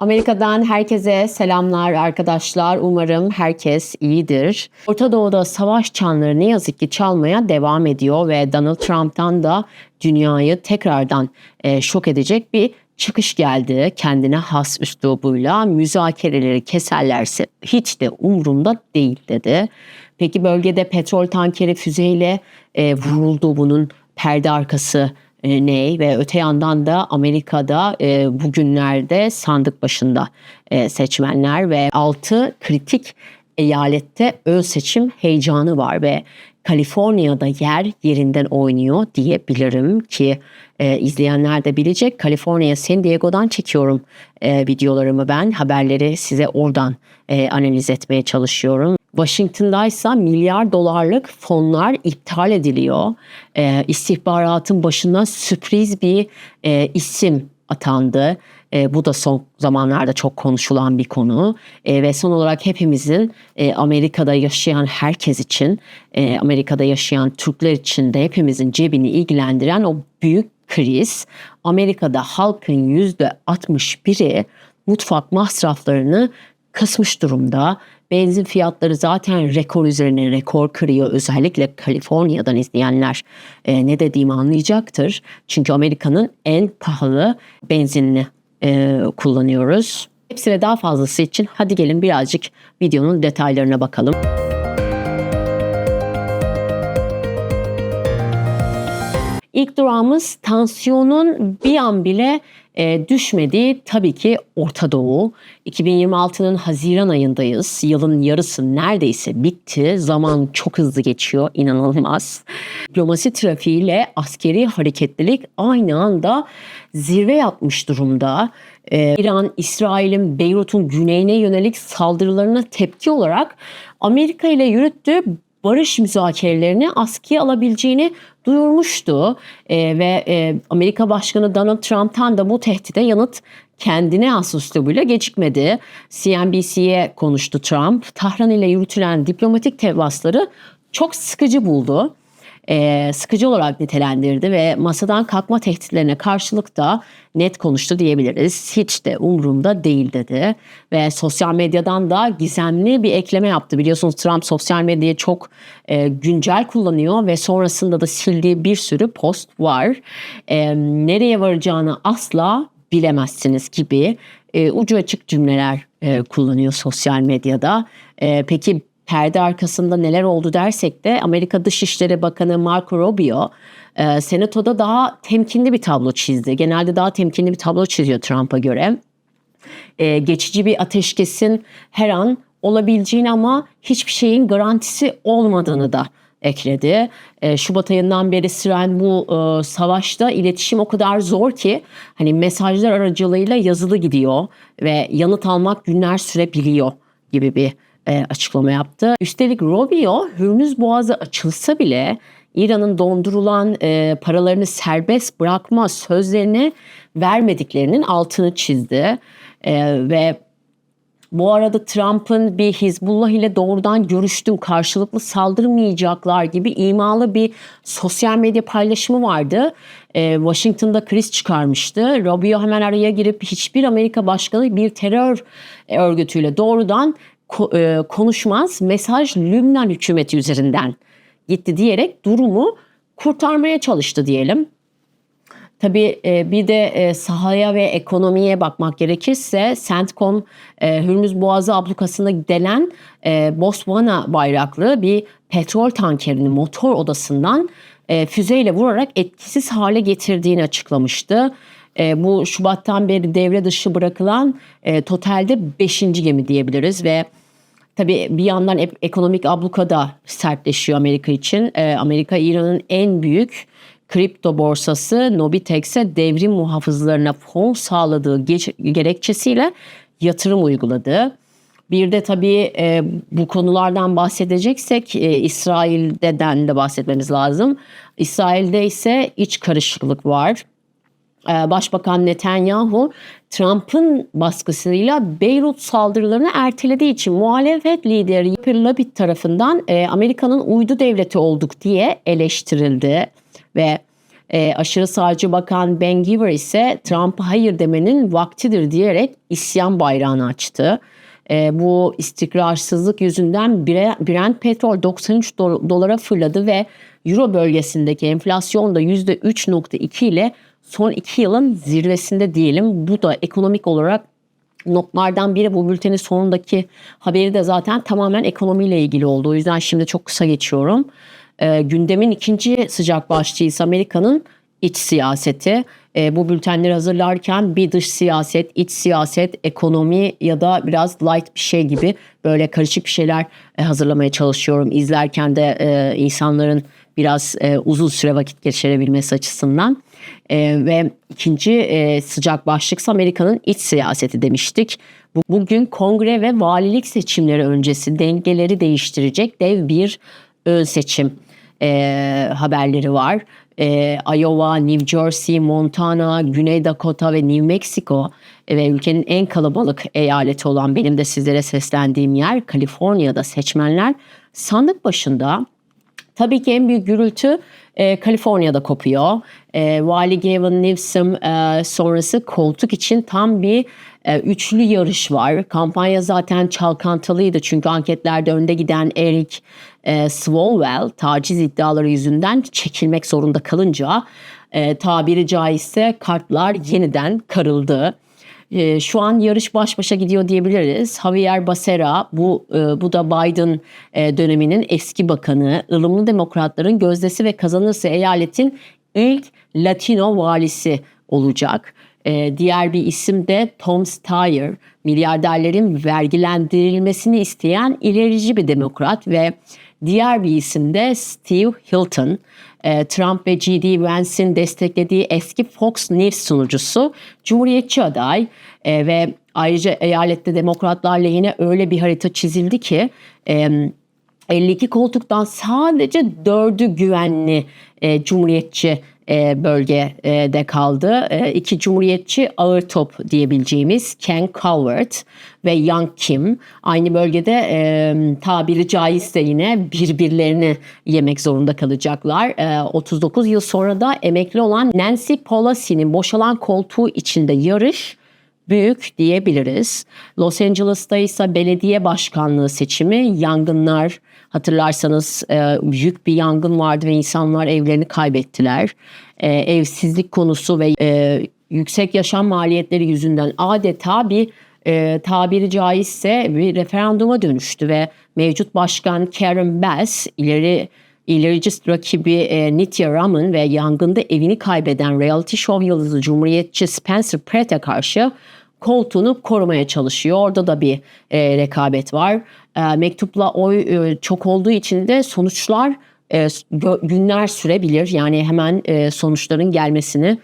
Amerika'dan herkese selamlar arkadaşlar. Umarım herkes iyidir. Orta Doğu'da savaş çanları ne yazık ki çalmaya devam ediyor ve Donald Trump'tan da dünyayı tekrardan şok edecek bir çıkış geldi. Kendine has üslubuyla müzakereleri keserlerse hiç de umurumda değil dedi. Peki bölgede petrol tankeri füzeyle vuruldu, bunun perde arkası ne? Ve öte yandan da Amerika'da bugünlerde sandık başında seçmenler ve 6 kritik eyalette ön seçim heyecanı var ve Kaliforniya'da yer yerinden oynuyor diyebilirim ki izleyenler de bilecek. Kaliforniya, San Diego'dan çekiyorum videolarımı ben. Haberleri size oradan analiz etmeye çalışıyorum. Washington'daysa milyar dolarlık fonlar iptal ediliyor. İstihbaratın başına sürpriz bir isim atandı. Bu da son zamanlarda çok konuşulan bir konu. Ve son olarak hepimizin Amerika'da yaşayan herkes için, Amerika'da yaşayan Türkler için de hepimizin cebini ilgilendiren o büyük kriz. Amerika'da halkın %61'i mutfak masraflarını kısmış durumda. Benzin fiyatları zaten rekor üzerine rekor kırıyor. Özellikle Kaliforniya'dan izleyenler ne dediğimi anlayacaktır. Çünkü Amerika'nın en pahalı benzinini kullanıyoruz. Hepsi ve daha fazlası için hadi gelin birazcık videonun detaylarına bakalım. İlk durağımız tansiyonun bir an bile düşmediği tabii ki Orta Doğu. 2026'nın Haziran ayındayız. Yılın yarısı neredeyse bitti. Zaman çok hızlı geçiyor, inanılmaz. Diplomasi trafiğiyle askeri hareketlilik aynı anda zirve yapmış durumda. İran, İsrail'in Beyrut'un güneyine yönelik saldırılarına tepki olarak Amerika ile yürüttüğü barış müzakerelerini askıya alabileceğini duyurmuştu. Amerika Başkanı Donald Trump'tan da bu tehdide yanıt kendine has üslubuyla gecikmedi. CNBC'ye konuştu Trump. Tahran ile yürütülen diplomatik temasları çok sıkıcı buldu. Sıkıcı olarak nitelendirdi ve masadan kalkma tehditlerine karşılık da net konuştu diyebiliriz. Hiç de umurumda değil dedi ve sosyal medyadan da gizemli bir ekleme yaptı. Biliyorsunuz Trump sosyal medyayı çok güncel kullanıyor ve sonrasında da sildiği bir sürü post var. Nereye varacağını asla bilemezsiniz gibi ucu açık cümleler kullanıyor sosyal medyada. Peki perde arkasında neler oldu dersek de Amerika Dışişleri Bakanı Marco Rubio Senato'da daha temkinli bir tablo çizdi. Genelde daha temkinli bir tablo çiziyor Trump'a göre. Geçici bir ateşkesin her an olabileceğini ama hiçbir şeyin garantisi olmadığını da ekledi. Şubat ayından beri süren bu savaşta iletişim o kadar zor ki hani mesajlar aracılığıyla yazılı gidiyor ve yanıt almak günler sürebiliyor gibi bir açıklama yaptı. Üstelik Rubio Hürmüz Boğazı açılsa bile İran'ın dondurulan paralarını serbest bırakma sözlerini vermediklerinin altını çizdi. Ve bu arada Trump'ın bir Hizbullah ile doğrudan görüştüm, karşılıklı saldırmayacaklar gibi imalı bir sosyal medya paylaşımı vardı. Washington'da kriz çıkarmıştı. Rubio hemen araya girip hiçbir Amerika başkanı bir terör örgütüyle doğrudan konuşmaz, mesaj Lübnan hükümeti üzerinden gitti diyerek durumu kurtarmaya çalıştı diyelim. Tabii bir de sahaya ve ekonomiye bakmak gerekirse CENTCOM Hürmüz Boğazı ablukasında delen Botswana bayraklı bir petrol tankerini motor odasından füzeyle vurarak etkisiz hale getirdiğini açıklamıştı. Bu Şubat'tan beri devre dışı bırakılan totalde 5. gemi diyebiliriz ve tabii bir yandan ekonomik abluka da sertleşiyor Amerika için. Amerika İran'ın en büyük kripto borsası Nobitex'e devrim muhafızlarına fon sağladığı gerekçesiyle yatırım uyguladı. Bir de tabii bu konulardan bahsedeceksek İsrail'den de bahsetmemiz lazım. İsrail'de ise iç karışıklık var. Başbakan Netanyahu Trump'ın baskısıyla Beyrut saldırılarını ertelediği için muhalefet lideri Yair Lapid tarafından Amerika'nın uydu devleti olduk diye eleştirildi ve Aşırı sağcı bakan Ben Giver ise Trump'a hayır demenin vaktidir diyerek isyan bayrağını açtı. Bu istikrarsızlık yüzünden Brent petrol 93 dolara fırladı ve Euro bölgesindeki enflasyon da %3,2 ile son 2 yılın zirvesinde diyelim. Bu da ekonomik olarak notlardan biri. Bu bültenin sonundaki haberi de zaten tamamen ekonomiyle ilgili oldu. O yüzden şimdi çok kısa geçiyorum. Gündemin ikinci sıcak başlığı ise Amerika'nın iç siyaseti. Bu bültenleri hazırlarken bir dış siyaset, iç siyaset, ekonomi ya da biraz light bir şey gibi böyle karışık bir şeyler hazırlamaya çalışıyorum. İzlerken de insanların biraz uzun süre vakit geçirebilmesi açısından. Ve ikinci sıcak başlıksa Amerika'nın iç siyaseti demiştik. Bugün kongre ve valilik seçimleri öncesi dengeleri değiştirecek dev bir ön seçim haberleri var. Iowa, New Jersey, Montana, Güney Dakota ve New Mexico ve ülkenin en kalabalık eyaleti olan benim de sizlere seslendiğim yer Kaliforniya'da seçmenler sandık başında. Tabii ki en büyük gürültü Kaliforniya'da kopuyor. Vali Gavin Newsom sonrası koltuk için tam bir üçlü yarış var. Kampanya zaten çalkantılıydı çünkü anketlerde önde giden Eric Swalwell taciz iddiaları yüzünden çekilmek zorunda kalınca tabiri caizse kartlar yeniden karıldı. Şu an yarış baş başa gidiyor diyebiliriz. Javier Becerra bu da Biden döneminin eski bakanı, ılımlı demokratların gözdesi ve kazanırsa eyaletin ilk Latino valisi olacak. Diğer bir isim de Tom Steyer, milyarderlerin vergilendirilmesini isteyen ilerici bir demokrat ve diğer bir isim de Steve Hilton, Trump ve J.D. Vance'in desteklediği eski Fox News sunucusu, Cumhuriyetçi aday ve ayrıca eyalette demokratlar lehine öyle bir harita çizildi ki 52 koltuktan sadece 4'ü güvenli Cumhuriyetçi bölgede kaldı. İki Cumhuriyetçi ağır top diyebileceğimiz Ken Calvert ve Young Kim aynı bölgede tabiri caizse yine birbirlerini yemek zorunda kalacaklar. 39 yıl sonra da emekli olan Nancy Pelosi'nin boşalan koltuğu içinde yarış büyük diyebiliriz. Los Angeles'ta ise belediye başkanlığı seçimi, yangınlar, hatırlarsanız büyük bir yangın vardı ve insanlar evlerini kaybettiler. Evsizlik konusu ve yüksek yaşam maliyetleri yüzünden adeta bir tabiri caizse bir referanduma dönüştü ve mevcut başkan Karen Bass ilerici rakibi Nitya Raman ve yangında evini kaybeden reality show yıldızı Cumhuriyetçi Spencer Pratt'e karşı koltuğunu korumaya çalışıyor. Orada da bir rekabet var. Mektupla oy çok olduğu için de sonuçlar günler sürebilir. Yani hemen sonuçların gelmesini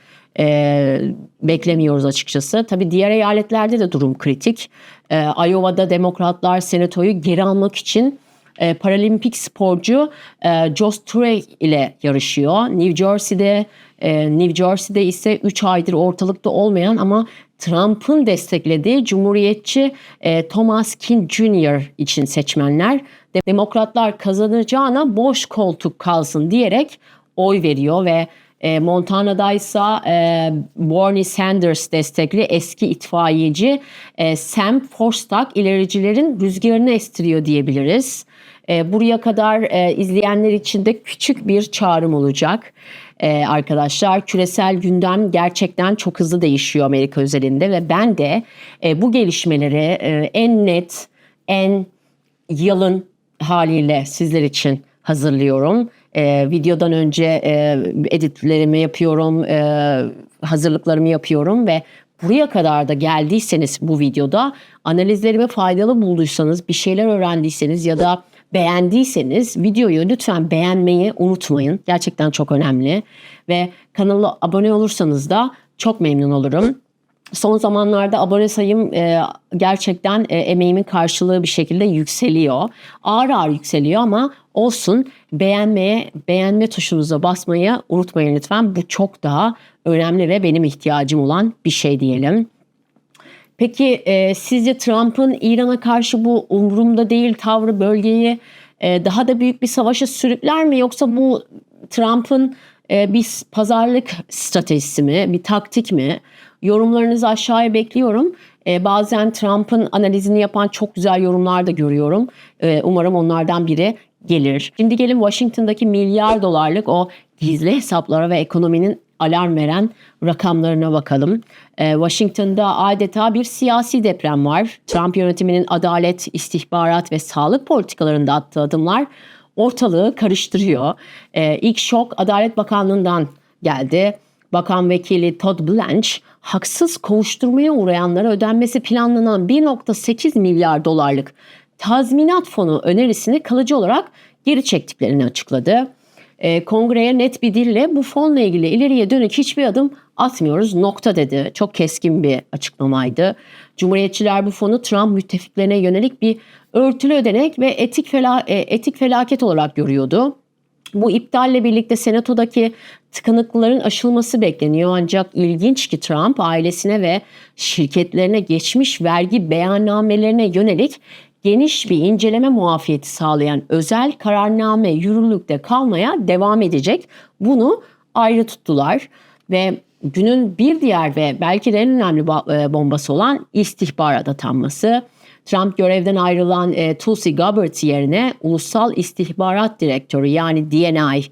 beklemiyoruz açıkçası. Tabii diğer eyaletlerde de durum kritik. Iowa'da demokratlar senatoyu geri almak için paralimpik sporcu Josh Turey ile yarışıyor. New Jersey'de ise 3 aydır ortalıkta olmayan ama Trump'ın desteklediği Cumhuriyetçi Thomas Kean Jr. için seçmenler demokratlar kazanacağına boş koltuk kalsın diyerek oy veriyor ve Montana'da ise Bernie Sanders destekli eski itfaiyeci Sam Forstak ilericilerin rüzgarını estiriyor diyebiliriz. Buraya kadar izleyenler için de küçük bir çağrım olacak. Arkadaşlar küresel gündem gerçekten çok hızlı değişiyor Amerika özelinde ve ben de bu gelişmeleri en net, en yalın haliyle sizler için hazırlıyorum. Videodan önce editlerimi yapıyorum, hazırlıklarımı yapıyorum ve buraya kadar da geldiyseniz bu videoda analizlerimi faydalı bulduysanız, bir şeyler öğrendiyseniz ya da beğendiyseniz videoyu lütfen beğenmeyi unutmayın. Gerçekten çok önemli ve kanala abone olursanız da çok memnun olurum. Son zamanlarda abone sayım gerçekten emeğimin karşılığı bir şekilde yükseliyor. Ağır ağır yükseliyor ama olsun, beğenme tuşunuza basmayı unutmayın lütfen. Bu çok daha önemli ve benim ihtiyacım olan bir şey diyelim. Peki sizce Trump'ın İran'a karşı bu umurumda değil tavrı bölgeyi daha da büyük bir savaşa sürükler mi? Yoksa bu Trump'ın bir pazarlık stratejisi mi, bir taktik mi? Yorumlarınızı aşağıya bekliyorum. Bazen Trump'ın analizini yapan çok güzel yorumlar da görüyorum. Umarım onlardan biri gelir. Şimdi gelin Washington'daki milyar dolarlık o gizli hesaplara ve ekonominin alarm veren rakamlarına bakalım. Washington'da adeta bir siyasi deprem var. Trump yönetiminin adalet, istihbarat ve sağlık politikalarında attığı adımlar ortalığı karıştırıyor. İlk şok Adalet Bakanlığı'ndan geldi. Bakan Vekili Todd Blanche, haksız kovuşturmaya uğrayanlara ödenmesi planlanan 1,8 milyar dolarlık tazminat fonu önerisini kalıcı olarak geri çektiklerini açıkladı. Kongreye net bir dille bu fonla ilgili ileriye dönük hiçbir adım atmıyoruz nokta dedi. Çok keskin bir açıklamaydı. Cumhuriyetçiler bu fonu Trump müttefiklerine yönelik bir örtülü ödenek ve etik felaket olarak görüyordu. Bu iptalle birlikte senatodaki tıkanıklıkların aşılması bekleniyor. Ancak ilginç ki Trump ailesine ve şirketlerine geçmiş vergi beyannamelerine yönelik geniş bir inceleme muafiyeti sağlayan özel kararname yürürlükte kalmaya devam edecek. Bunu ayrı tuttular ve günün bir diğer ve belki de en önemli bombası olan istihbarat atanması. Trump görevden ayrılan Tulsi Gabbard yerine Ulusal İstihbarat Direktörü yani DNI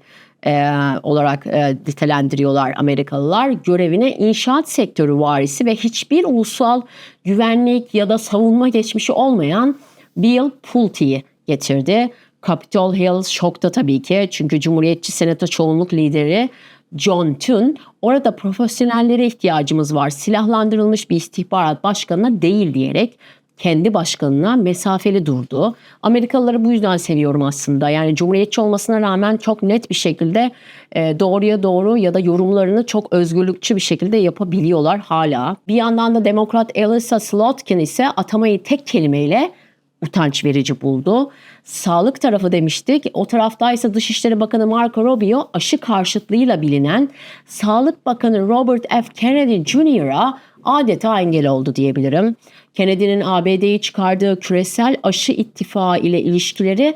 olarak nitelendiriyorlar Amerikalılar. Görevine inşaat sektörü varisi ve hiçbir ulusal güvenlik ya da savunma geçmişi olmayan Bill Pulte'yi getirdi. Capitol Hill şokta tabii ki çünkü Cumhuriyetçi Senato çoğunluk lideri John Thune orada profesyonellere ihtiyacımız var, silahlandırılmış bir istihbarat başkanına değil diyerek kendi başkanına mesafeli durdu. Amerikalıları bu yüzden seviyorum aslında. Yani Cumhuriyetçi olmasına rağmen çok net bir şekilde doğruya doğru ya da yorumlarını çok özgürlükçü bir şekilde yapabiliyorlar hala. Bir yandan da Demokrat Elissa Slotkin ise atamayı tek kelimeyle utanç verici buldu. Sağlık tarafı demiştik. O taraftaysa Dışişleri Bakanı Marco Rubio aşı karşıtlığıyla bilinen Sağlık Bakanı Robert F. Kennedy Jr.'a adeta engel oldu diyebilirim. Kennedy'nin ABD'yi çıkardığı küresel aşı ittifakı ile ilişkileri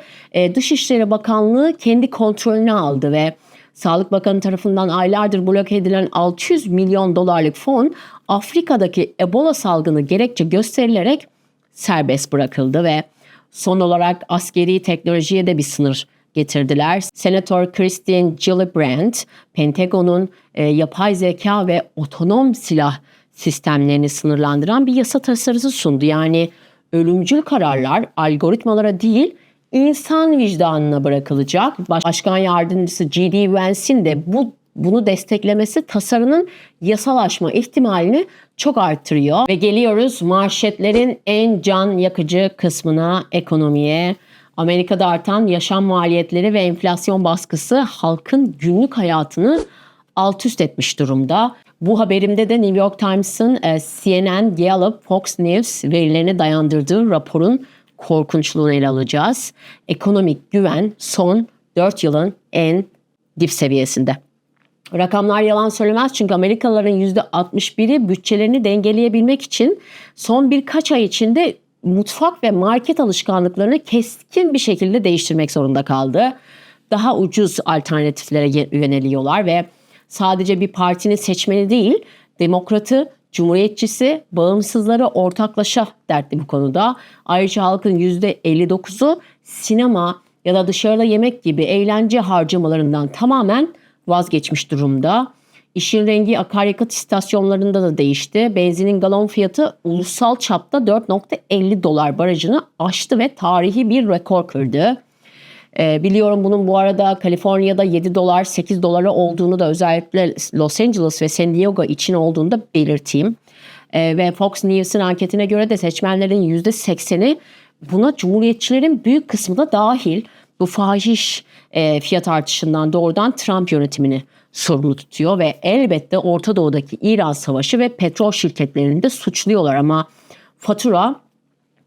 Dışişleri Bakanlığı kendi kontrolüne aldı ve Sağlık Bakanı tarafından aylardır bloke edilen 600 milyon dolarlık fon Afrika'daki Ebola salgını gerekçe gösterilerek serbest bırakıldı ve son olarak askeri teknolojiye de bir sınır getirdiler. Senatör Christine Gillibrand, Pentagon'un yapay zeka ve otonom silah sistemlerini sınırlandıran bir yasa tasarısı sundu. Yani ölümcül kararlar algoritmalara değil, insan vicdanına bırakılacak. Başkan Yardımcısı J.D. Vance'in de bunu desteklemesi tasarının yasalaşma ihtimalini çok arttırıyor. Ve geliyoruz manşetlerin en can yakıcı kısmına, ekonomiye. Amerika'da artan yaşam maliyetleri ve enflasyon baskısı halkın günlük hayatını alt üst etmiş durumda. Bu haberimde de New York Times'ın CNN, Gallup, Fox News verilerine dayandırdığı raporun korkunçluğunu ele alacağız. Ekonomik güven son 4 yılın en dip seviyesinde. Rakamlar yalan söylemez çünkü Amerikalıların %61'i bütçelerini dengeleyebilmek için son birkaç ay içinde mutfak ve market alışkanlıklarını keskin bir şekilde değiştirmek zorunda kaldı. Daha ucuz alternatiflere yöneliyorlar ve sadece bir partinin seçmeni değil, demokratı, cumhuriyetçisi, bağımsızları ortaklaşa dertli bu konuda. Ayrıca halkın %59'u sinema ya da dışarıda yemek gibi eğlence harcamalarından tamamen vazgeçmiş durumda. İşin rengi akaryakıt istasyonlarında da değişti. Benzinin galon fiyatı ulusal çapta 4,50 dolar barajını aştı ve tarihi bir rekor kırdı. Biliyorum bunun bu arada Kaliforniya'da 7 dolar 8 dolara olduğunu da özellikle Los Angeles ve San Diego için olduğunu da belirteyim. Ve Fox News'ın anketine göre de seçmenlerin %80'i buna cumhuriyetçilerin büyük kısmı da dahil bu fahiş fiyat artışından doğrudan Trump yönetimini sorumlu tutuyor ve elbette Orta Doğu'daki İran Savaşı ve petrol şirketlerini de suçluyorlar ama fatura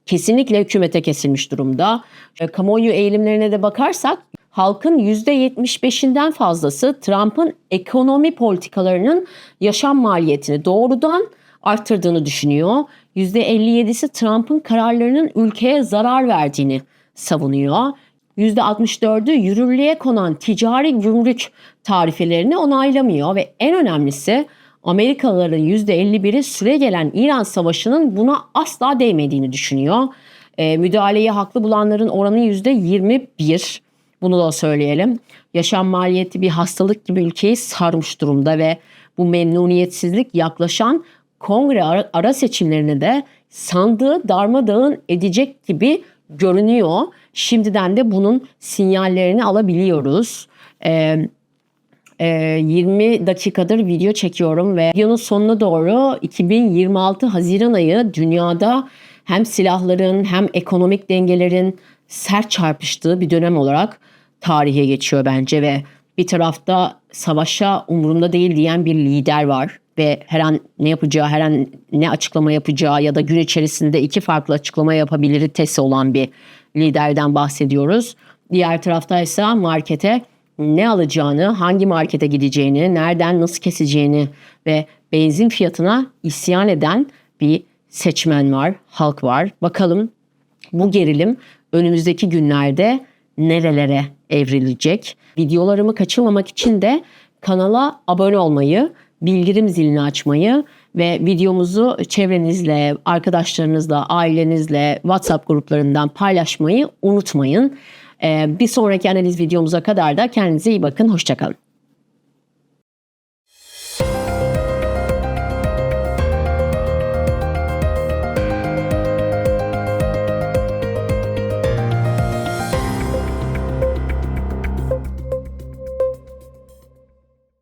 kesinlikle hükümete kesilmiş durumda. Kamuoyu eğilimlerine de bakarsak halkın %75'inden fazlası Trump'ın ekonomi politikalarının yaşam maliyetini doğrudan arttırdığını düşünüyor. %57'si Trump'ın kararlarının ülkeye zarar verdiğini savunuyor. %64'ü yürürlüğe konan ticari gümrük tarifelerini onaylamıyor ve en önemlisi Amerikalıların %51'i süregelen İran Savaşı'nın buna asla değmediğini düşünüyor. Müdahaleyi haklı bulanların oranı %21. Bunu da söyleyelim. Yaşam maliyeti bir hastalık gibi ülkeyi sarmış durumda ve bu memnuniyetsizlik yaklaşan kongre ara seçimlerini de sandığı darmadağın edecek gibi görünüyor. Şimdiden de bunun sinyallerini alabiliyoruz. 20 dakikadır video çekiyorum ve videonun sonuna doğru 2026 Haziran ayı dünyada hem silahların hem ekonomik dengelerin sert çarpıştığı bir dönem olarak tarihe geçiyor bence ve bir tarafta savaşa umurumda değil diyen bir lider var ve her an ne yapacağı, her an ne açıklama yapacağı ya da gün içerisinde iki farklı açıklama yapabiliritesi olan bir liderden bahsediyoruz. Diğer tarafta ise markete ne alacağını, hangi markete gideceğini, nereden nasıl keseceğini ve benzin fiyatına isyan eden bir seçmen var, halk var. Bakalım bu gerilim önümüzdeki günlerde nerelere evrilecek? Videolarımı kaçırmamak için de kanala abone olmayı, bildirim zilini açmayı ve videomuzu çevrenizle, arkadaşlarınızla, ailenizle, WhatsApp gruplarından paylaşmayı unutmayın. Bir sonraki analiz videomuza kadar da kendinize iyi bakın. Hoşça kalın.